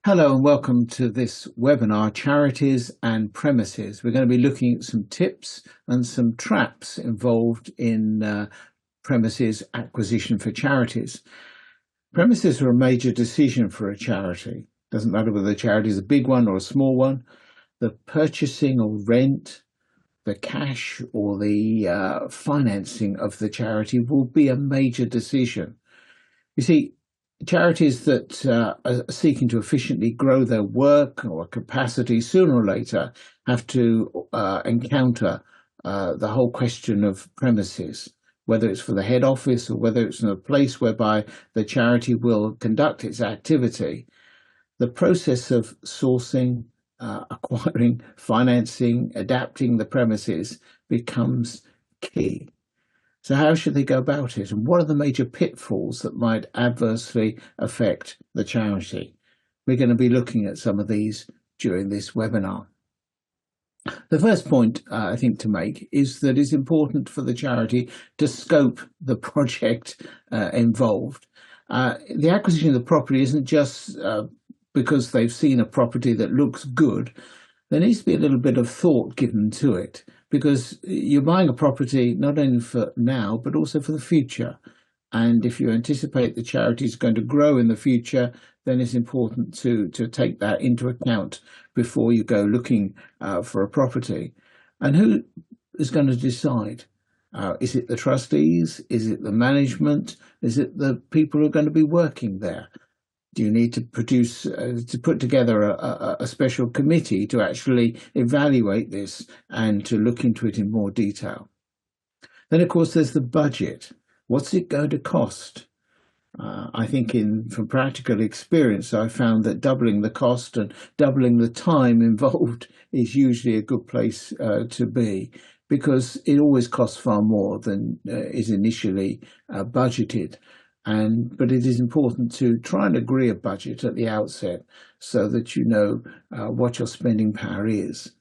Hello and welcome to this webinar, Charities and Premises. We're going to be looking at some tips and some traps involved in premises acquisition for charities. Premises are a major decision for a charity. Doesn't matter whether the charity is a big one or a small one. The purchasing or rent, the cash or the financing of the charity will be a major decision. You see, charities that are seeking to efficiently grow their work or capacity sooner or later have to encounter the whole question of premises, whether it's for the head office or whether it's in a place whereby the charity will conduct its activity. The process of sourcing, acquiring, financing, adapting the premises becomes key. So how should they go about it? And what are the major pitfalls that might adversely affect the charity? We're going to be looking at some of these during this webinar. The first point I think to make is that it's important for the charity to scope the project involved. The acquisition of the property isn't just because they've seen a property that looks good. There needs to be a little bit of thought given to it, because you're buying a property not only for now, but also for the future. And if you anticipate the charity is going to grow in the future, then it's important to take that into account before you go looking for a property. And who is going to decide? Is it the trustees? Is it the management? Is it the people who are going to be working there? Do you need to put together a special committee to actually evaluate this and to look into it in more detail? Then, of course, there's the budget. What's it going to cost? I think from practical experience, I found that doubling the cost and doubling the time involved is usually a good place to be, because it always costs far more than is initially budgeted. But it is important to try and agree a budget at the outset so that you know what your spending power is.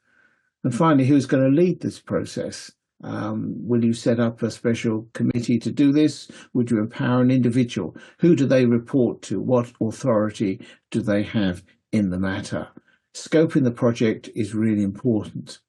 And finally, who's going to lead this process? Will you set up a special committee to do this? Would you empower an individual? Who do they report to? What authority do they have in the matter? Scoping the project is really important.